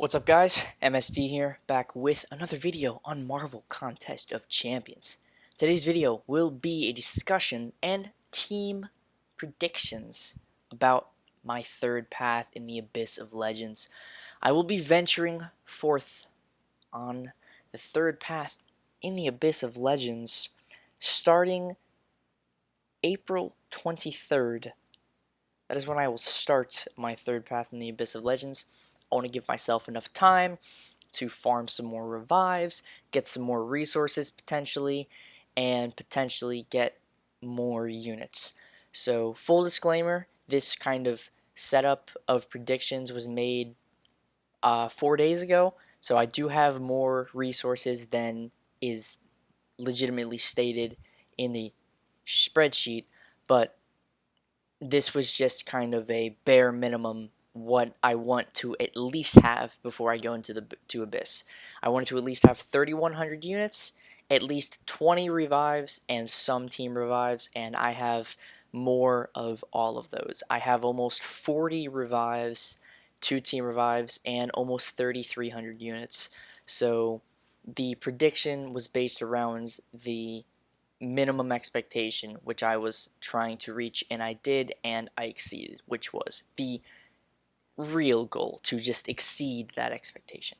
What's up guys, MSD here, back with another video on Marvel Contest of Champions. Today's video will be a discussion and team predictions about my third path in the Abyss of Legends. I will be venturing forth on the third path in the Abyss of Legends starting April 23rd. That is when I will start my third path in the Abyss of Legends. I want to give myself enough time to farm some more revives, get some more resources potentially, and potentially get more units. So, full disclaimer, this kind of setup of predictions was made 4 days ago, so I do have more resources than is legitimately stated in the spreadsheet, but this was just kind of a bare minimum what I want to at least have before I go into the Abyss. I wanted to at least have 3,100 units, at least 20 revives, and some team revives, and I have more of all of those. I have almost 40 revives, 2 team revives, and almost 3,300 units. So the prediction was based around the minimum expectation, which I was trying to reach, and I did, and I exceeded, which was the real goal, to just exceed that expectation.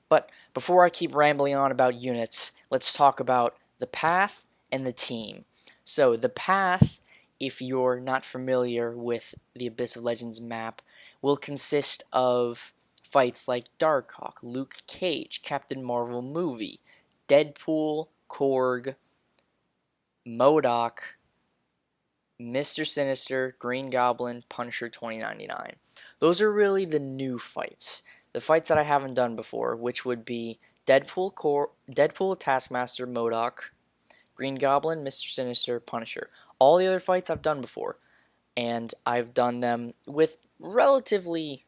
But before I keep rambling on about units, let's talk about the path and the team. So the path, if you're not familiar with the Abyss of Legends map, will consist of fights like Darkhawk, Luke Cage, Captain Marvel movie, Deadpool, Korg, MODOK, Mr. Sinister, Green Goblin, Punisher 2099. Those are really the new fights. The fights that I haven't done before, which would be Deadpool, Taskmaster, MODOK, Green Goblin, Mr. Sinister, Punisher. All the other fights I've done before, and I've done them with relatively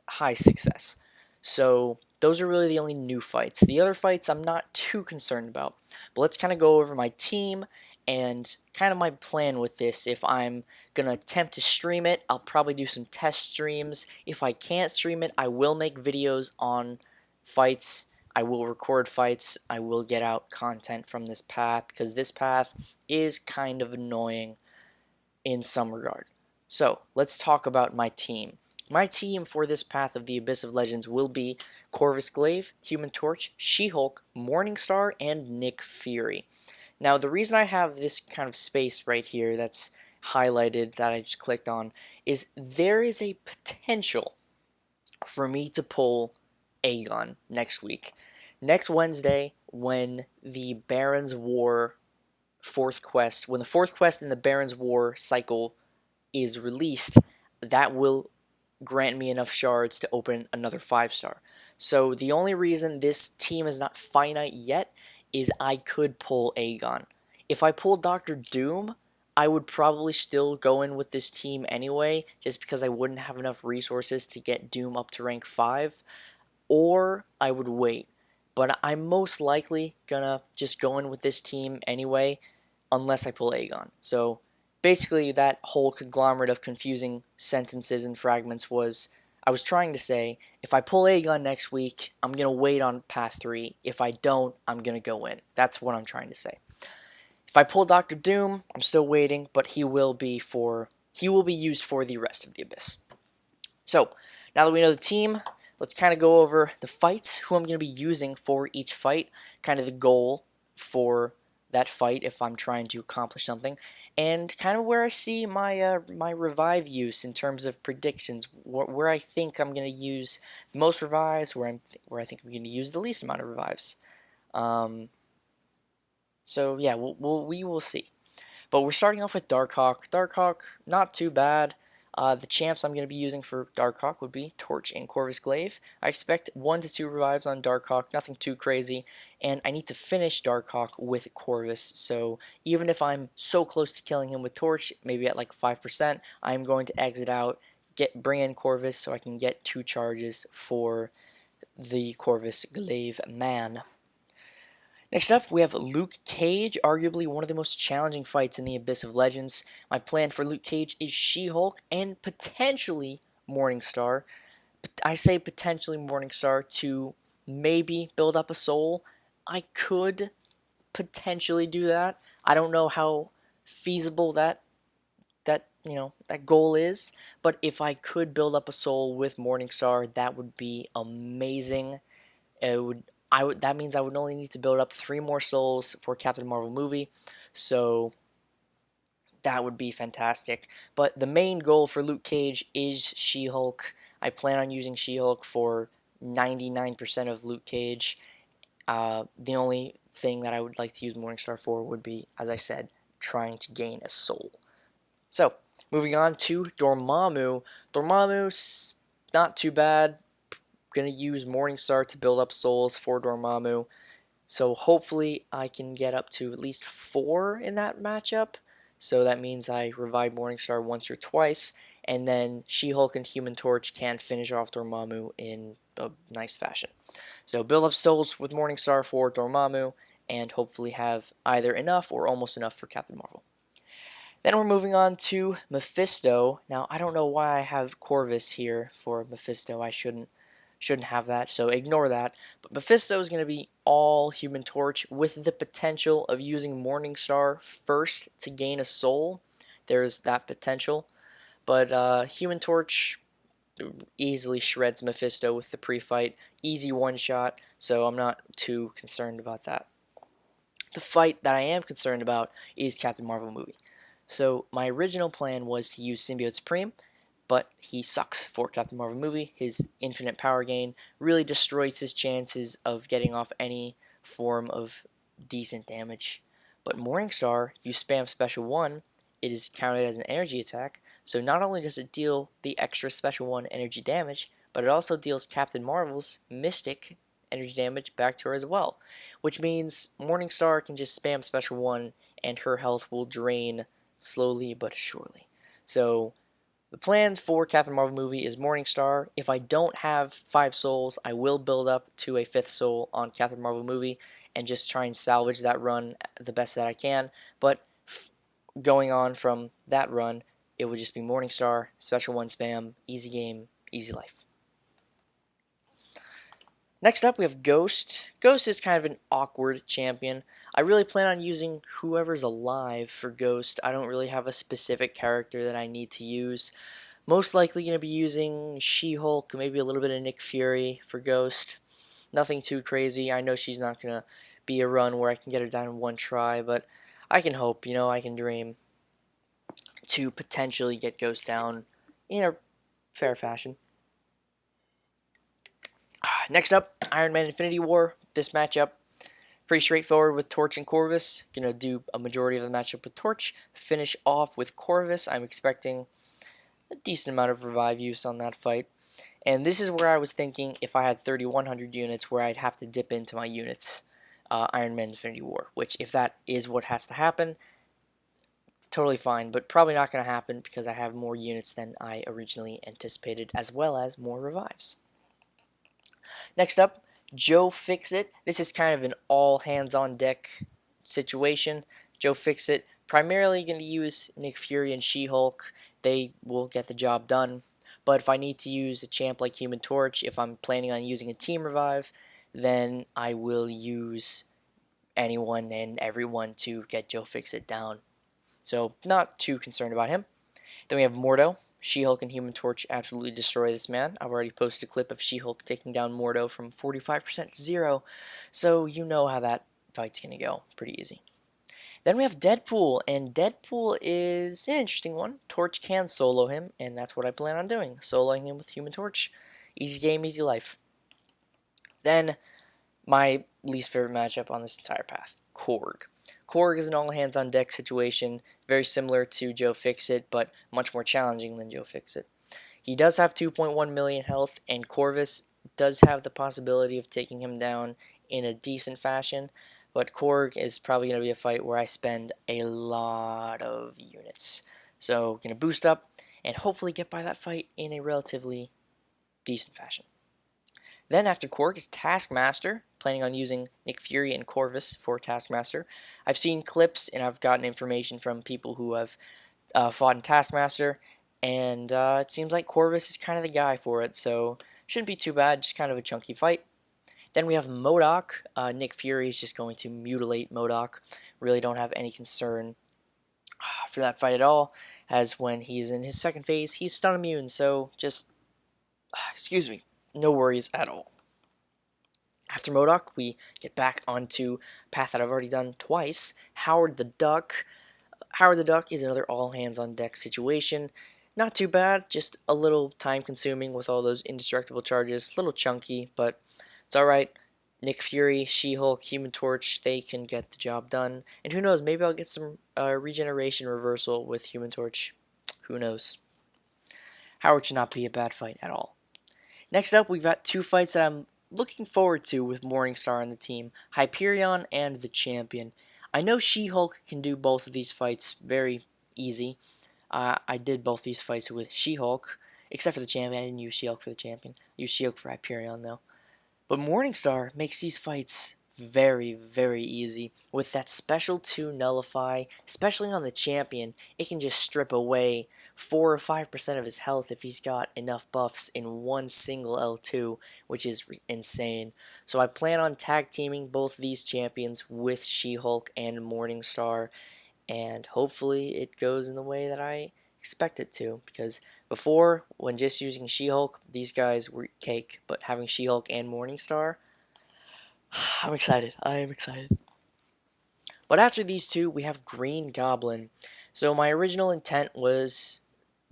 high success. So those are really the only new fights. The other fights I'm not too concerned about. But let's kind of go over my team and kind of my plan with this. If I'm going to attempt to stream it, I'll probably do some test streams. If I can't stream it, I will make videos on fights. I will record fights. I will get out content from this path, because this path is kind of annoying in some regard. So, let's talk about my team. My team for this path of the Abyss of Legends will be Corvus Glaive, Human Torch, She-Hulk, Morningstar, and Nick Fury. Now, the reason I have this kind of space right here that's highlighted that I just clicked on is there is a potential for me to pull Aegon next week. Next Wednesday, when the Baron's War 4th quest, when the 4th quest in the Baron's War cycle is released, that will grant me enough shards to open another 5-star. So the only reason this team is not finite yet is I could pull Aegon. If I pulled Doctor Doom, I would probably still go in with this team anyway, just because I wouldn't have enough resources to get Doom up to rank 5, or I would wait. But I'm most likely gonna just go in with this team anyway, unless I pull Aegon. So basically, that whole conglomerate of confusing sentences and fragments was, I was trying to say, if I pull Aegon next week, I'm going to wait on Path 3. If I don't, I'm going to go in. That's what I'm trying to say. If I pull Doctor Doom, I'm still waiting, but he will be used for the rest of the Abyss. So, now that we know the team, let's kind of go over the fights, who I'm going to be using for each fight, kind of the goal for that fight if I'm trying to accomplish something, and kind of where I see my my revive use in terms of predictions, where I think I'm going to use the most revives, where I think I'm going to use the least amount of revives. So yeah, we will see. But we're starting off with Darkhawk. Darkhawk, not too bad. The champs I'm going to be using for Darkhawk would be Torch and Corvus Glaive. I expect 1 to 2 revives on Darkhawk, nothing too crazy, and I need to finish Darkhawk with Corvus, so even if I'm so close to killing him with Torch, maybe at like 5%, I'm going to exit out, bring in Corvus so I can get 2 charges for the Corvus Glaive man. Next up, we have Luke Cage, arguably one of the most challenging fights in the Abyss of Legends. My plan for Luke Cage is She-Hulk and potentially Morningstar. I say potentially Morningstar to maybe build up a soul. I could potentially do that. I don't know how feasible that goal is, but if I could build up a soul with Morningstar, that would be amazing. It would I would that means I would only need to build up 3 more souls for Captain Marvel movie. So that would be fantastic. But the main goal for Luke Cage is She-Hulk. I plan on using She-Hulk for 99% of Luke Cage. The only thing that I would like to use Morningstar for would be, as I said, trying to gain a soul. So, moving on to Dormammu. Dormammu's not too bad. Gonna use Morningstar to build up souls for Dormammu. So hopefully I can get up to at least 4 in that matchup. So that means I revive Morningstar once or twice, and then She-Hulk and Human Torch can finish off Dormammu in a nice fashion. So build up souls with Morningstar for Dormammu, and hopefully have either enough or almost enough for Captain Marvel. Then we're moving on to Mephisto. Now, I don't know why I have Corvus here for Mephisto. I shouldn't have that, so ignore that. But Mephisto is going to be all Human Torch with the potential of using Morningstar first to gain a soul. There's that potential. But Human Torch easily shreds Mephisto with the pre-fight. Easy one-shot, so I'm not too concerned about that. The fight that I am concerned about is Captain Marvel movie. So my original plan was to use Symbiote Supreme, but he sucks for Captain Marvel movie. His infinite power gain really destroys his chances of getting off any form of decent damage. But Morningstar, if you spam Special 1, it is counted as an energy attack, so not only does it deal the extra Special 1 energy damage, but it also deals Captain Marvel's Mystic energy damage back to her as well. Which means Morningstar can just spam Special 1 and her health will drain slowly but surely. So the plan for Captain Marvel movie is Morningstar. If I don't have 5 souls, I will build up to a 5th soul on Captain Marvel movie and just try and salvage that run the best that I can. But going on from that run, it would just be Morningstar, Special 1 spam, easy game, easy life. Next up, we have Ghost. Ghost is kind of an awkward champion. I really plan on using whoever's alive for Ghost. I don't really have a specific character that I need to use. Most likely going to be using She-Hulk, maybe a little bit of Nick Fury for Ghost. Nothing too crazy. I know she's not going to be a run where I can get her down in one try, but I can hope, I can dream to potentially get Ghost down in a fair fashion. Next up, Iron Man Infinity War. This matchup, pretty straightforward with Torch and Corvus. Gonna do a majority of the matchup with Torch. Finish off with Corvus. I'm expecting a decent amount of revive use on that fight. And this is where I was thinking if I had 3,100 units where I'd have to dip into my units. Iron Man Infinity War. Which, if that is what has to happen, totally fine. But probably not going to happen because I have more units than I originally anticipated, as well as more revives. Next up, Joe Fixit. This is kind of an all-hands-on-deck situation. Joe Fixit, primarily going to use Nick Fury and She-Hulk. They will get the job done. But if I need to use a champ like Human Torch, if I'm planning on using a team revive, then I will use anyone and everyone to get Joe Fixit down. So, not too concerned about him. Then we have Mordo. She-Hulk and Human Torch absolutely destroy this man. I've already posted a clip of She-Hulk taking down Mordo from 45% to 0, so you know how that fight's going to go. Pretty easy. Then we have Deadpool, and Deadpool is an interesting one. Torch can solo him, and that's what I plan on doing. Soloing him with Human Torch. Easy game, easy life. Then, my least favorite matchup on this entire path, Korg. Korg is an all-hands-on-deck situation, very similar to Joe Fixit, but much more challenging than Joe Fixit. He does have 2.1 million health, and Corvus does have the possibility of taking him down in a decent fashion, but Korg is probably going to be a fight where I spend a lot of units. So, going to boost up, and hopefully get by that fight in a relatively decent fashion. Then after Korg is Taskmaster, planning on using Nick Fury and Corvus for Taskmaster. I've seen clips and I've gotten information from people who have fought in Taskmaster. And it seems like Corvus is kind of the guy for it, so shouldn't be too bad, just kind of a chunky fight. Then we have MODOK. Nick Fury is just going to mutilate MODOK. Really don't have any concern for that fight at all, as when he's in his second phase, he's stun immune, so just, excuse me, no worries at all. After MODOK, we get back onto a path that I've already done twice, Howard the Duck. Howard the Duck is another all-hands-on-deck situation. Not too bad, just a little time-consuming with all those indestructible charges, a little chunky, but it's alright. Nick Fury, She-Hulk, Human Torch, they can get the job done. And who knows, maybe I'll get some regeneration reversal with Human Torch. Who knows. Howard should not be a bad fight at all. Next up, we've got two fights that I'm looking forward to with Morningstar on the team, Hyperion and the Champion. I know She-Hulk can do both of these fights very easy. I did both these fights with She-Hulk, except for the Champion. I didn't use She-Hulk for the Champion. I used She-Hulk for Hyperion, though. But Morningstar makes these fights very, very easy. With that special 2 nullify, especially on the Champion, it can just strip away 4 or 5% of his health if he's got enough buffs in one single L2, which is insane. So I plan on tag teaming both these champions with She-Hulk and Morningstar, and hopefully it goes in the way that I expect it to, because before, when just using She-Hulk, these guys were cake, but having She-Hulk and Morningstar, I'm excited. I am excited. But after these two, we have Green Goblin. So my original intent was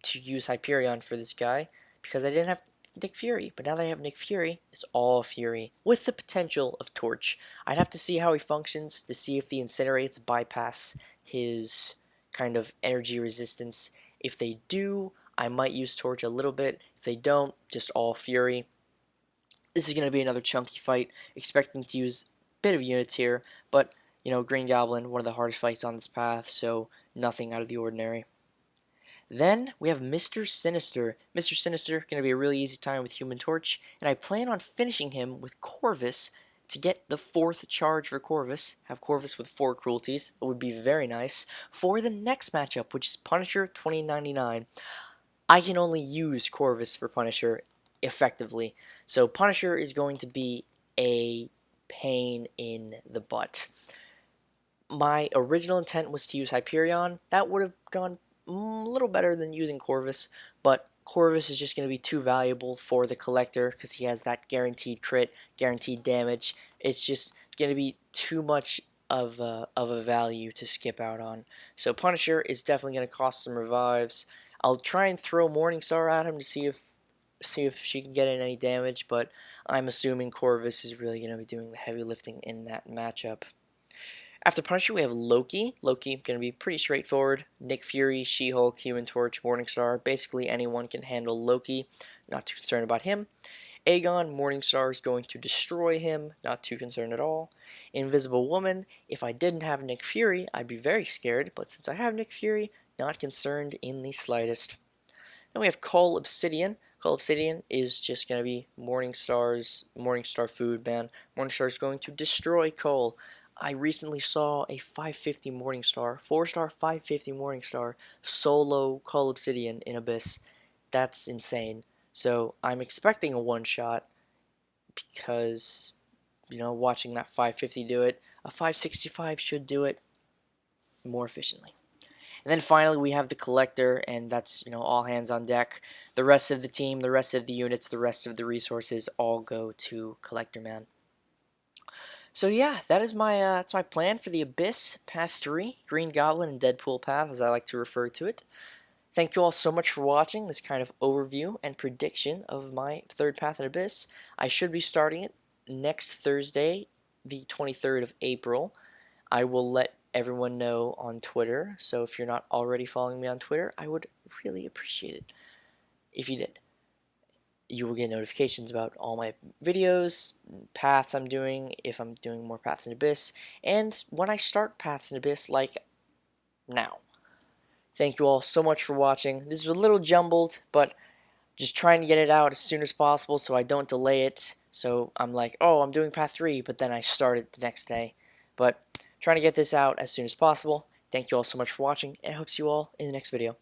to use Hyperion for this guy, because I didn't have Nick Fury, but now that I have Nick Fury, it's all Fury, with the potential of Torch. I'd have to see how he functions to see if the Incinerates bypass his kind of energy resistance. If they do, I might use Torch a little bit. If they don't, just all Fury. This is going to be another chunky fight, expecting to use a bit of units here, but, you know, Green Goblin, one of the hardest fights on this path, so nothing out of the ordinary. Then we have Mr. Sinister. Mr. Sinister, going to be a really easy time with Human Torch, and I plan on finishing him with Corvus to get the 4th charge for Corvus, have Corvus with 4 cruelties. It would be very nice for the next matchup, which is Punisher 2099. I can only use Corvus for Punisher effectively, so Punisher is going to be a pain in the butt. My original intent was to use Hyperion. That would have gone a little better than using Corvus, but Corvus is just going to be too valuable for the Collector because he has that guaranteed crit, guaranteed damage. It's just going to be too much of a value to skip out on. So Punisher is definitely going to cost some revives. I'll try and throw Morningstar at him to see if she can get in any damage, but I'm assuming Corvus is really going to be doing the heavy lifting in that matchup. After Punisher, we have Loki. Loki, going to be pretty straightforward. Nick Fury, She-Hulk, Human Torch, Morningstar. Basically, anyone can handle Loki. Not too concerned about him. Aegon, Morningstar is going to destroy him. Not too concerned at all. Invisible Woman. If I didn't have Nick Fury, I'd be very scared. But since I have Nick Fury, not concerned in the slightest. Then we have Cull Obsidian. Cull Obsidian is just going to be Morningstar food, man. Morningstar is going to destroy Cull. I recently saw a 550 Morningstar, 4-star 550 Morningstar, solo Cull Obsidian in Abyss. That's insane. So I'm expecting a one-shot because, you know, watching that 550 do it, a 565 should do it more efficiently. And then finally we have the Collector, and that's, you know, all hands on deck. The rest of the team, the rest of the units, the rest of the resources all go to Collector Man. So yeah, that's my plan for the Abyss Path 3, Green Goblin and Deadpool Path, as I like to refer to it. Thank you all so much for watching this kind of overview and prediction of my third Path in Abyss. I should be starting it next Thursday, the 23rd of April. I will let everyone know on Twitter, so if you're not already following me on Twitter, I would really appreciate it if you did. You will get notifications about all my videos, paths I'm doing, if I'm doing more Paths in Abyss, and when I start Paths in Abyss, like now. Thank you all so much for watching. This was a little jumbled, but just trying to get it out as soon as possible so I don't delay it. So I'm like, oh, I'm doing Path 3, but then I start it the next day. But trying to get this out as soon as possible. Thank you all so much for watching, and I hope to see you all in the next video.